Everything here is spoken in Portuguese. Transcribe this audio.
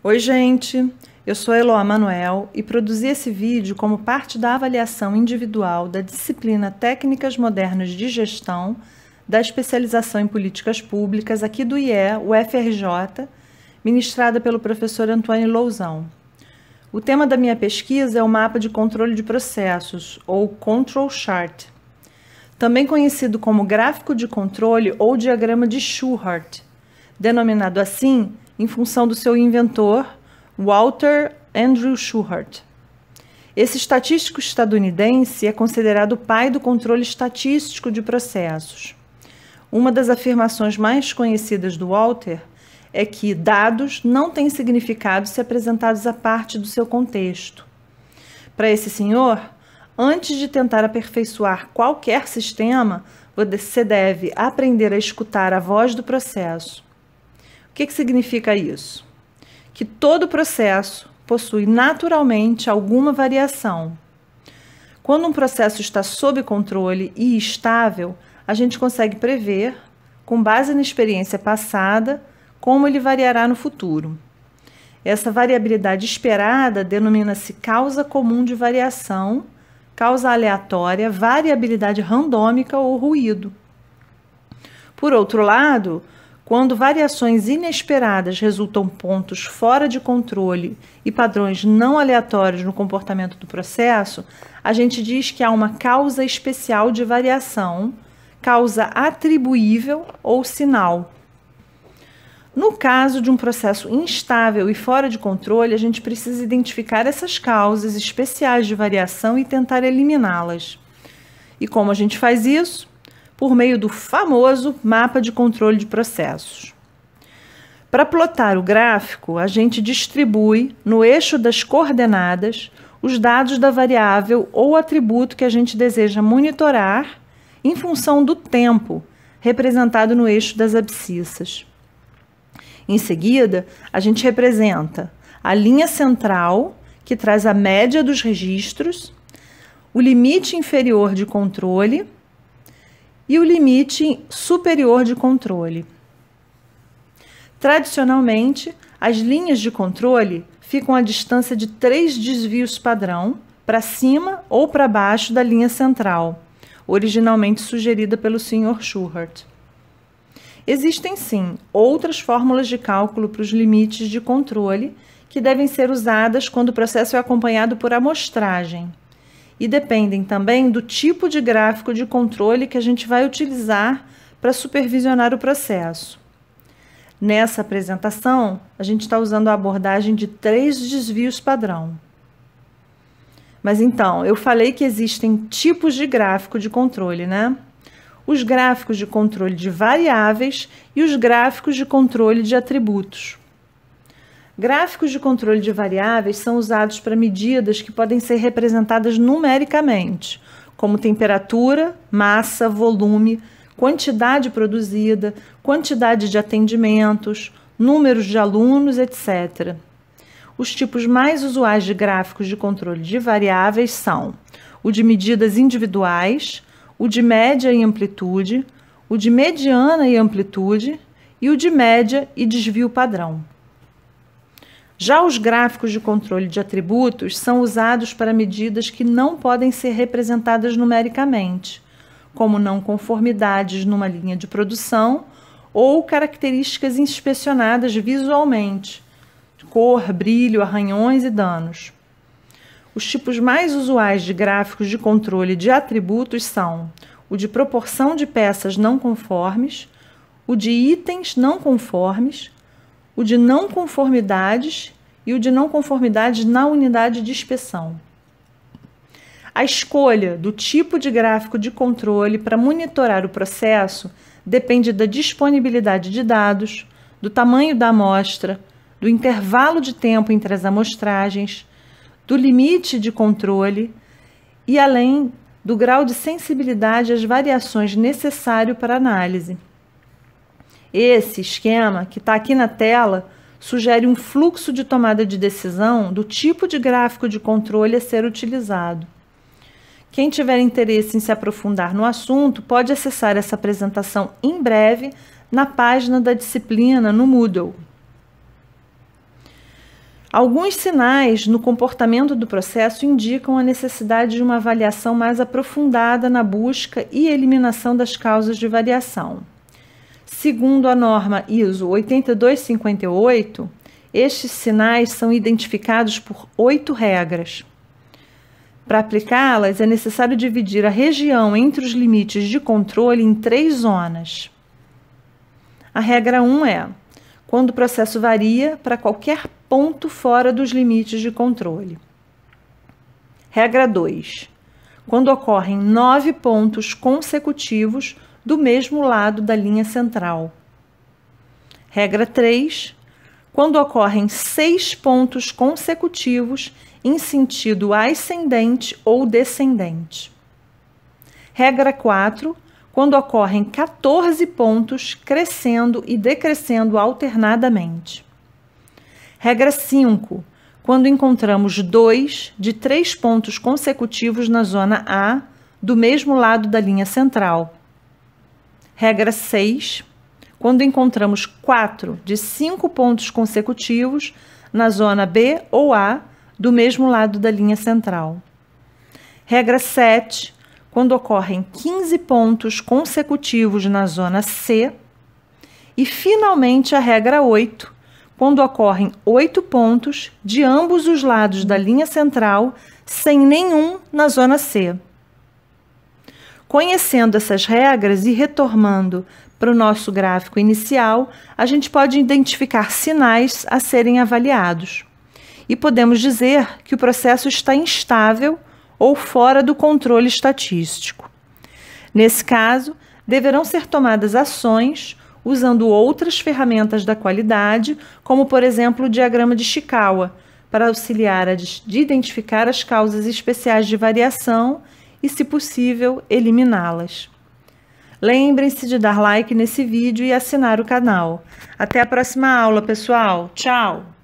Oi, gente! Eu sou Eloá Manuel e produzi esse vídeo como parte da avaliação individual da disciplina Técnicas Modernas de Gestão da especialização em Políticas Públicas aqui do IE, UFRJ, ministrada pelo professor Antônio Lousão. O tema da minha pesquisa é o mapa de controle de processos, ou Control Chart, também conhecido como gráfico de controle ou diagrama de Shewhart, denominado assim em função do seu inventor, Walter Andrew Shewhart. Esse estatístico estadunidense é considerado o pai do controle estatístico de processos. Uma das afirmações mais conhecidas do Walter é que dados não têm significado se apresentados à parte do seu contexto. Para esse senhor, antes de tentar aperfeiçoar qualquer sistema, você deve aprender a escutar a voz do processo. O que significa isso? Que todo processo possui naturalmente alguma variação. Quando um processo está sob controle e estável, a gente consegue prever, com base na experiência passada, como ele variará no futuro. Essa variabilidade esperada denomina-se causa comum de variação, causa aleatória, variabilidade randômica ou ruído. Por outro lado, quando variações inesperadas resultam pontos fora de controle e padrões não aleatórios no comportamento do processo, a gente diz que há uma causa especial de variação, causa atribuível ou sinal. No caso de um processo instável e fora de controle, a gente precisa identificar essas causas especiais de variação e tentar eliminá-las. E como a gente faz isso? Por meio do famoso mapa de controle de processos. Para plotar o gráfico, a gente distribui no eixo das coordenadas os dados da variável ou atributo que a gente deseja monitorar em função do tempo, representado no eixo das abscissas. Em seguida, a gente representa a linha central, que traz a média dos registros, o limite inferior de controle e o limite superior de controle. Tradicionalmente, as linhas de controle ficam à distância de 3 desvios padrão, para cima ou para baixo da linha central, originalmente sugerida pelo Sr. Shewhart. Existem, sim, outras fórmulas de cálculo para os limites de controle que devem ser usadas quando o processo é acompanhado por amostragem. E dependem também do tipo de gráfico de controle que a gente vai utilizar para supervisionar o processo. Nessa apresentação, a gente está usando a abordagem de 3 desvios padrão. Mas então, eu falei que existem tipos de gráfico de controle, né? Os gráficos de controle de variáveis e os gráficos de controle de atributos. Gráficos de controle de variáveis são usados para medidas que podem ser representadas numericamente, como temperatura, massa, volume, quantidade produzida, quantidade de atendimentos, números de alunos, etc. Os tipos mais usuais de gráficos de controle de variáveis são o de medidas individuais, o de média e amplitude, o de mediana e amplitude e o de média e desvio padrão. Já os gráficos de controle de atributos são usados para medidas que não podem ser representadas numericamente, como não conformidades numa linha de produção ou características inspecionadas visualmente, cor, brilho, arranhões e danos. Os tipos mais usuais de gráficos de controle de atributos são o de proporção de peças não conformes, o de itens não conformes, o de não conformidades e o de não conformidades na unidade de inspeção. A escolha do tipo de gráfico de controle para monitorar o processo depende da disponibilidade de dados, do tamanho da amostra, do intervalo de tempo entre as amostragens, do limite de controle e além do grau de sensibilidade às variações necessário para a análise. Esse esquema, que está aqui na tela, sugere um fluxo de tomada de decisão do tipo de gráfico de controle a ser utilizado. Quem tiver interesse em se aprofundar no assunto pode acessar essa apresentação em breve na página da disciplina no Moodle. Alguns sinais no comportamento do processo indicam a necessidade de uma avaliação mais aprofundada na busca e eliminação das causas de variação. Segundo a norma ISO 8258, estes sinais são identificados por 8 regras. Para aplicá-las, é necessário dividir a região entre os limites de controle em 3 zonas. A regra 1 é: quando o processo varia para qualquer ponto fora dos limites de controle. Regra 2. Quando ocorrem 9 pontos consecutivos do mesmo lado da linha central. Regra 3. Quando ocorrem 6 pontos consecutivos em sentido ascendente ou descendente. Regra 4. Quando ocorrem 14 pontos crescendo e decrescendo alternadamente. Regra 5. Quando encontramos 2 de 3 pontos consecutivos na zona A, do mesmo lado da linha central. Regra 6. Quando encontramos 4 de 5 pontos consecutivos na zona B ou A, do mesmo lado da linha central. Regra 7. Quando ocorrem 15 pontos consecutivos na zona C. E, finalmente, a regra 8. Quando ocorrem 8 pontos de ambos os lados da linha central, sem nenhum na zona C. Conhecendo essas regras e retornando para o nosso gráfico inicial, a gente pode identificar sinais a serem avaliados. E podemos dizer que o processo está instável ou fora do controle estatístico. Nesse caso, deverão ser tomadas ações usando outras ferramentas da qualidade, como, por exemplo, o diagrama de Chikawa, para auxiliar a identificar as causas especiais de variação e, se possível, eliminá-las. Lembrem-se de dar like nesse vídeo e assinar o canal. Até a próxima aula, pessoal! Tchau!